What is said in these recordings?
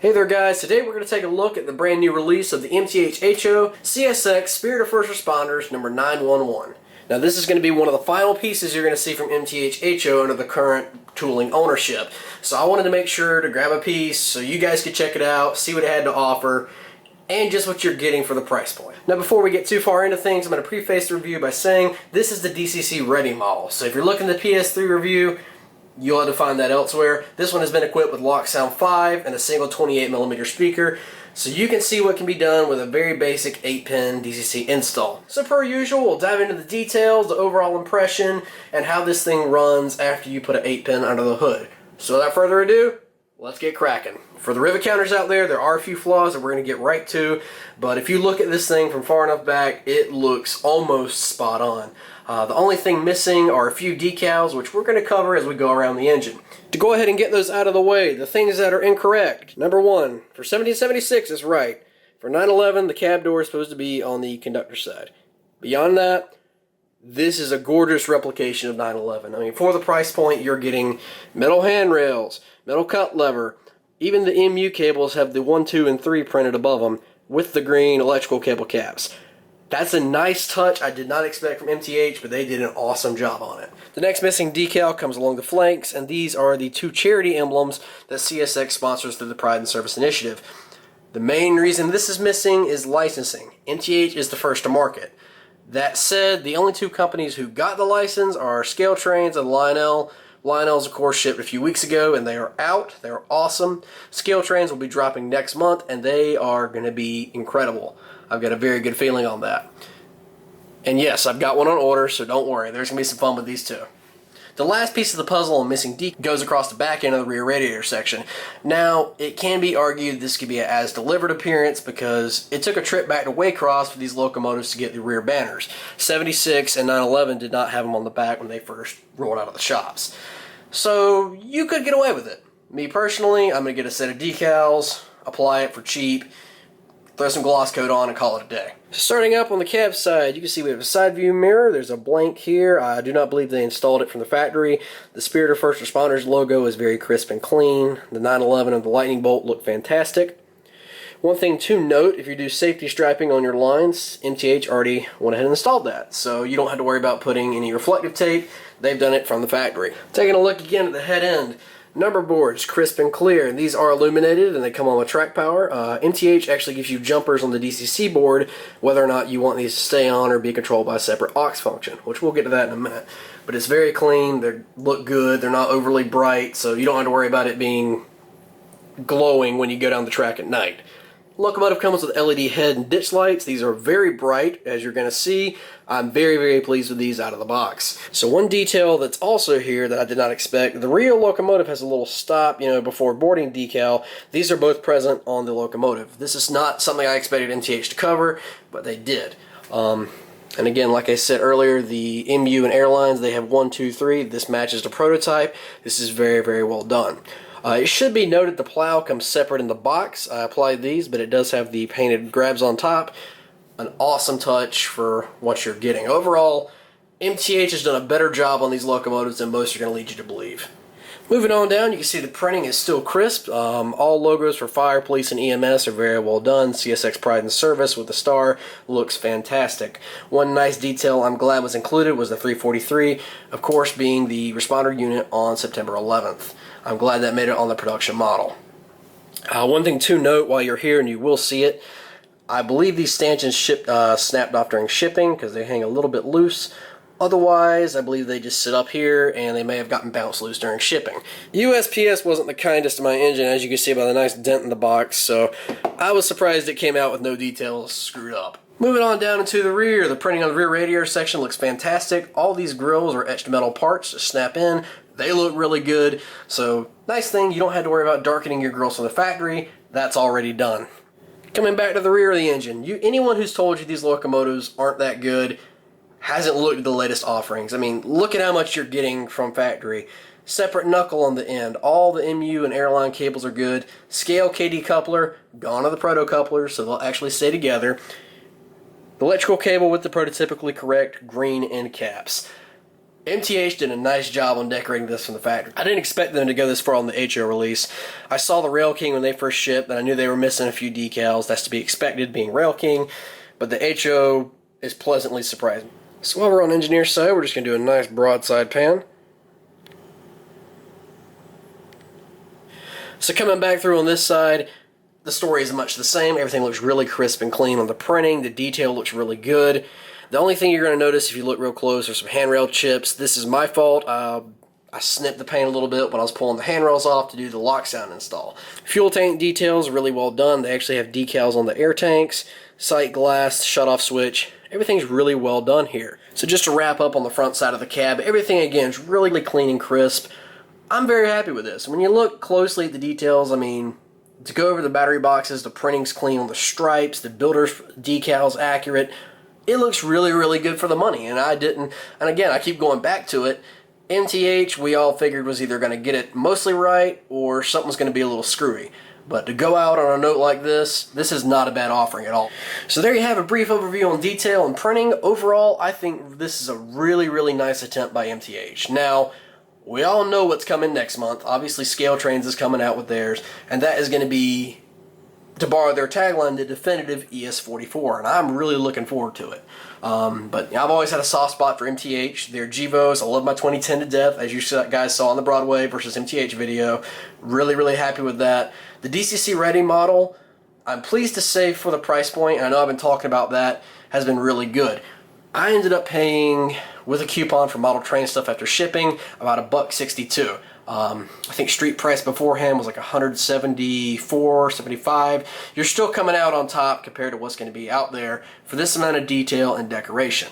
Hey there guys, today we're going to take a look at the brand new release of the MTH HO CSX Spirit of First Responders number 911. Now this is going to be one of the final pieces you're going to see from MTH HO under the current tooling ownership. So I wanted to make sure to grab a piece so you guys could check it out, see what it had to offer, and just what you're getting for the price point. Now before we get too far into things, I'm going to preface the review by saying this is the DCC ready model. So if you're looking at the PS3 review, you'll have to find that elsewhere. This one has been equipped with Loksound V5 and a single 28mm speaker, so you can see what can be done with a very basic 8-pin DCC install. So per usual, we'll dive into the details, the overall impression, and how this thing runs after you put an 8-pin under the hood. So without further ado, let's get cracking. For the rivet counters out there, there are a few flaws that we're going to get right to, but if you look at this thing from far enough back, it looks almost spot on. The only thing missing are a few decals, which we're going to cover as we go around the engine. To go ahead and get those out of the way, the things that are incorrect. Number one, for 1776 it's right. For 911, the cab door is supposed to be on the conductor side. Beyond that, this is a gorgeous replication of 911. I mean, for the price point, you're getting metal handrails, metal cut lever. Even the MU cables have the 1, 2, and 3 printed above them with the green electrical cable caps. That's a nice touch I did not expect from MTH, but they did an awesome job on it. The next missing decal comes along the flanks, and these are the two charity emblems that CSX sponsors through the Pride in Service initiative. The main reason this is missing is licensing. MTH is the first to market. That said, the only two companies who got the license are Scaletrains and Lionel. Lionel's, of course, shipped a few weeks ago, and they are out. They're awesome. Scaletrains will be dropping next month, and they are going to be incredible. I've got a very good feeling on that. And yes, I've got one on order, so don't worry. There's going to be some fun with these two. The last piece of the puzzle on missing decal goes across the back end of the rear radiator section. Now, it can be argued this could be an as-delivered appearance because it took a trip back to Waycross for these locomotives to get the rear banners. 76 and 911 did not have them on the back when they first rolled out of the shops. So, you could get away with it. Me personally, I'm going to get a set of decals, apply it for cheap, throw some gloss coat on, and call it a day. Starting up on the cab side, you can see we have a side view mirror. There's a blank here. I do not believe they installed it from the factory. The Spirit of First Responders logo is very crisp and clean. The 911 and the lightning bolt look fantastic. One thing to note, if you do safety striping on your lines, MTH already went ahead and installed that, so you don't have to worry about putting any reflective tape. They've done it from the factory. Taking a look again at the head end, number boards, crisp and clear, and these are illuminated and they come on with track power. MTH actually gives you jumpers on the DCC board whether or not you want these to stay on or be controlled by a separate aux function, which we'll get to that in a minute. But it's very clean, they look good, they're not overly bright, so you don't have to worry about it being glowing when you go down the track at night. Locomotive comes with LED head and ditch lights. These are very bright, as you're going to see. I'm very, very pleased with these out of the box. So one detail that's also here that I did not expect, the real locomotive has a little stop, before boarding decal. These are both present on the locomotive. This is not something I expected MTH to cover, but they did. And again, like I said earlier, the MU and airlines, they have 1, 2, 3. This matches the prototype. This is very, very well done. It should be noted the plow comes separate in the box. I applied these, but it does have the painted grabs on top. An awesome touch for what you're getting. Overall, MTH has done a better job on these locomotives than most are going to lead you to believe. Moving on down, you can see the printing is still crisp. All logos for fire, police, and EMS are very well done. CSX Pride in Service with the star looks fantastic. One nice detail I'm glad was included was the 343, of course being the responder unit on September 11th. I'm glad that made it on the production model. One thing to note while you're here, and you will see it, I believe these stanchions snapped off during shipping because they hang a little bit loose. Otherwise, I believe they just sit up here and they may have gotten bounced loose during shipping. USPS wasn't the kindest to my engine, as you can see by the nice dent in the box, so I was surprised it came out with no details screwed up. Moving on down into the rear, the printing on the rear radiator section looks fantastic. All these grills are etched metal parts to snap in. They look really good, so nice thing, you don't have to worry about darkening your grills from the factory. That's already done. Coming back to the rear of the engine, anyone who's told you these locomotives aren't that good hasn't looked at the latest offerings. I mean, look at how much you're getting from factory. Separate knuckle on the end. All the MU and airline cables are good. Scale KD coupler, gone are the proto couplers, so they'll actually stay together. The electrical cable with the prototypically correct green end caps. MTH did a nice job on decorating this from the factory. I didn't expect them to go this far on the HO release. I saw the Rail King when they first shipped, and I knew they were missing a few decals. That's to be expected, being Rail King, but the HO is pleasantly surprising. So while we're on engineer side, we're just going to do a nice broadside pan. So coming back through on this side, the story is much the same. Everything looks really crisp and clean on the printing. The detail looks really good. The only thing you're going to notice if you look real close are some handrail chips. This is my fault. I snipped the paint a little bit when I was pulling the handrails off to do the Loksound install. Fuel tank details really well done. They actually have decals on the air tanks, sight glass, shutoff switch. Everything's really well done here. So just to wrap up on the front side of the cab, everything again is really clean and crisp. I'm very happy with this. When you look closely at the details, I mean, to go over the battery boxes, the printing's clean on the stripes, the builder's decal's accurate. It looks really good for the money, and again, I keep going back to it. MTH, we all figured was either going to get it mostly right or something's going to be a little screwy. But to go out on a note like this is not a bad offering at all. So there you have a brief overview on detail and printing. Overall, I think this is a really nice attempt by MTH. Now, we all know what's coming next month. Obviously, Scaletrains is coming out with theirs, and that is going to be, to borrow their tagline, the definitive ES44, and I'm really looking forward to it. But I've always had a soft spot for MTH. Their Gevos, I love my 2010 to death, as you guys saw on the Broadway versus MTH video. Really happy with that. The DCC Ready model, I'm pleased to say for the price point, and I know I've been talking about that, has been really good. I ended up paying, with a coupon for model train stuff after shipping, about $1.62. I think street price beforehand was like $174, $175. You're still coming out on top compared to what's going to be out there for this amount of detail and decoration.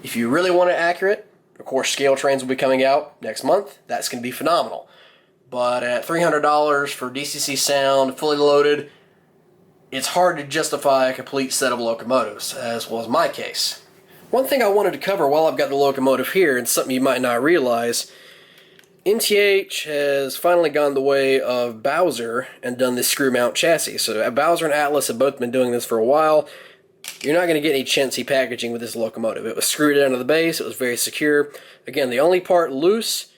If you really want it accurate, of course Scaletrains will be coming out next month. That's going to be phenomenal. But at $300 for DCC sound, fully loaded, it's hard to justify a complete set of locomotives, as was my case. One thing I wanted to cover while I've got the locomotive here, and something you might not realize, MTH has finally gone the way of Bowser and done this screw mount chassis. So Bowser and Atlas have both been doing this for a while. You're not going to get any chintzy packaging with this locomotive. It was screwed down to the base. It was very secure. Again, the only part loose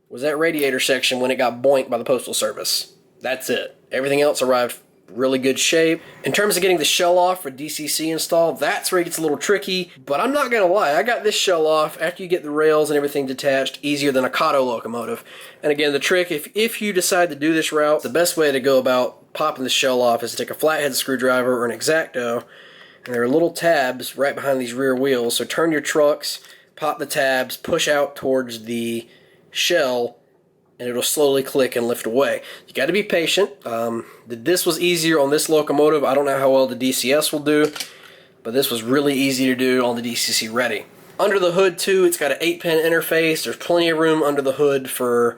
was that radiator section when it got boinked by the Postal Service. That's it. Everything else arrived really good shape. In terms of getting the shell off for DCC install, that's where it gets a little tricky, but I'm not gonna lie, I got this shell off after you get the rails and everything detached easier than a Kato locomotive. And again, the trick, if you decide to do this route, the best way to go about popping the shell off is to take a flathead screwdriver or an X-Acto, and there are little tabs right behind these rear wheels, so turn your trucks, pop the tabs, push out towards the shell, and it'll slowly click and lift away. You got to be patient. This was easier on this locomotive. I don't know how well the DCS will do, but this was really easy to do on the DCC Ready. Under the hood too, it's got an 8-pin interface. There's plenty of room under the hood for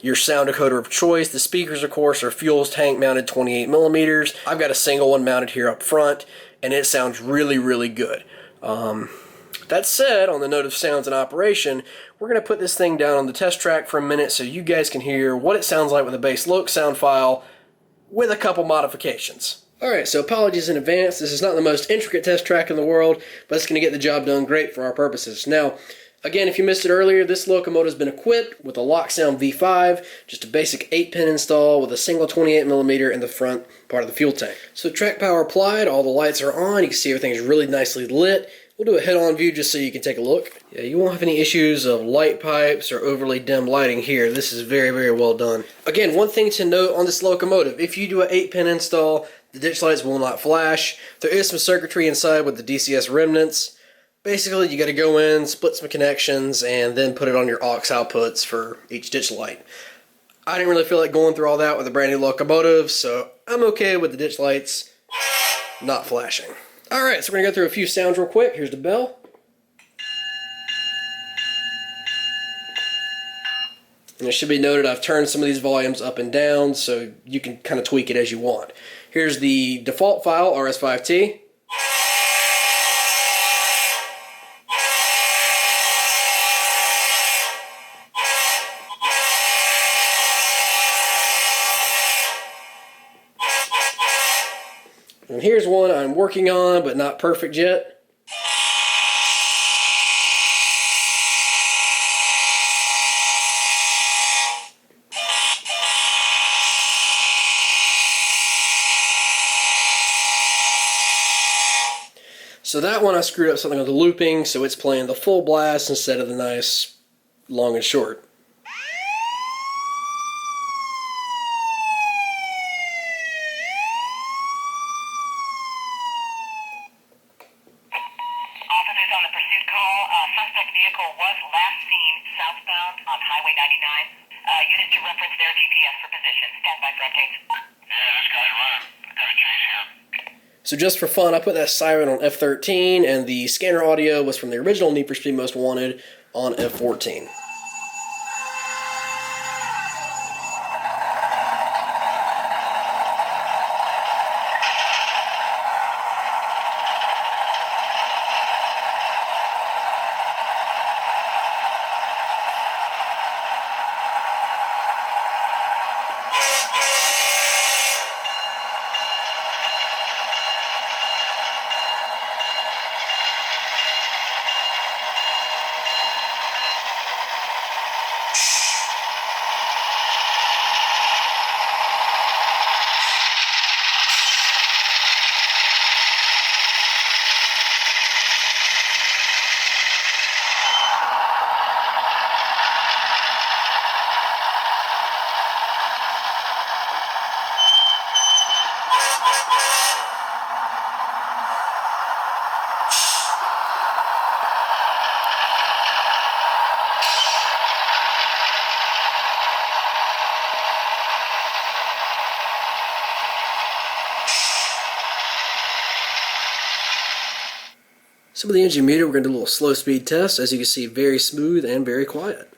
your sound decoder of choice. The speakers, of course, are fuel tank mounted 28mm. I've got a single one mounted here up front, and it sounds really good. That said, on the note of sounds and operation, we're going to put this thing down on the test track for a minute so you guys can hear what it sounds like with a base Loksound file with a couple modifications. Alright, so apologies in advance. This is not the most intricate test track in the world, but it's going to get the job done great for our purposes. Now, again, if you missed it earlier, this locomotive has been equipped with a Loksound V5, just a basic 8-pin install with a single 28mm in the front part of the fuel tank. So track power applied, all the lights are on, you can see everything's really nicely lit. We'll do a head-on view just so you can take a look. Yeah, you won't have any issues of light pipes or overly dim lighting here. This is very well done. Again, one thing to note on this locomotive, if you do an 8-pin install, the ditch lights will not flash. There is some circuitry inside with the DCS remnants. Basically, you got to go in, split some connections, and then put it on your aux outputs for each ditch light. I didn't really feel like going through all that with a brand new locomotive, so I'm okay with the ditch lights not flashing. Alright, so we're going to go through a few sounds real quick. Here's the bell. And it should be noted I've turned some of these volumes up and down, so you can kind of tweak it as you want. Here's the default file, RS5T. And here's one I'm working on, but not perfect yet. So that one I screwed up something with the looping, so it's playing the full blast instead of the nice long and short. Officers on the pursuit call. Suspect vehicle was last seen southbound on Highway 99. Units to reference their GPS for position. Stand by for updates. Yeah, this guy's running. I got a chase here. So just for fun, I put that siren on F13, and the scanner audio was from the original Need for Speed Most Wanted on F14. So with the engine muted, we're going to do a little slow speed test. As you can see, very smooth and very quiet.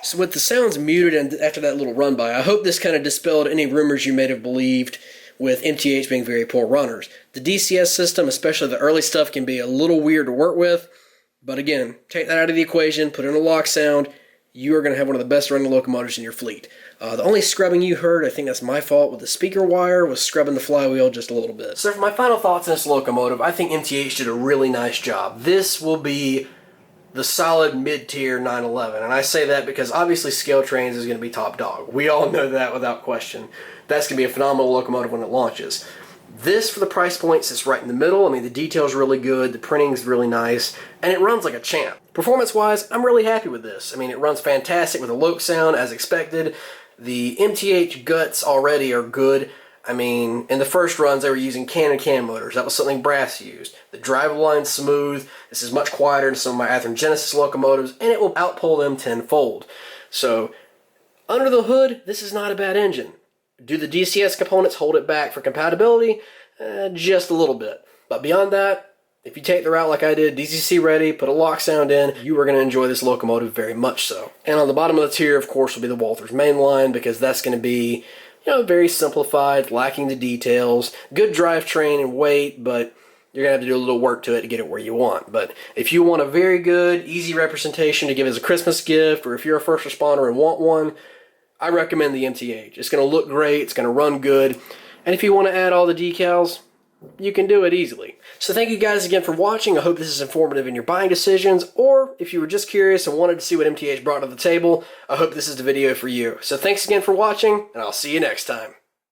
So with the sounds muted and after that little run by, I hope this kind of dispelled any rumors you may have believed with MTH being very poor runners. The DCS system, especially the early stuff, can be a little weird to work with, but again, take that out of the equation, put in a Loksound, you are going to have one of the best running locomotives in your fleet. The only scrubbing you heard, I think that's my fault, with the speaker wire was scrubbing the flywheel just a little bit. So for my final thoughts on this locomotive, I think MTH did a really nice job. This will be the solid mid-tier 911, and I say that because obviously Scaletrains is going to be top dog. We all know that without question. That's going to be a phenomenal locomotive when it launches. This, for the price point, sits right in the middle. I mean, the detail's really good, the printing's really nice, and it runs like a champ. Performance-wise, I'm really happy with this. I mean, it runs fantastic with a Loksound, as expected. The MTH guts already are good. I mean, in the first runs, they were using can motors. That was something Brass used. The drive line's smooth. This is much quieter than some of my Athearn Genesis locomotives, and it will outpull them tenfold. So, under the hood, this is not a bad engine. Do the DCS components hold it back for compatibility? Just a little bit. But beyond that, if you take the route like I did, DCC ready, put a Loksound in, you are going to enjoy this locomotive very much so. And on the bottom of the tier, of course, will be the Walthers mainline, because that's going to be, you know, very simplified, lacking the details, good drivetrain and weight, but you're going to have to do a little work to it to get it where you want. But if you want a very good, easy representation to give as a Christmas gift, or if you're a first responder and want one, I recommend the MTH. It's going to look great, it's going to run good, and if you want to add all the decals, you can do it easily. So thank you guys again for watching. I hope this is informative in your buying decisions, or if you were just curious and wanted to see what MTH brought to the table, I hope this is the video for you. So thanks again for watching, and I'll see you next time.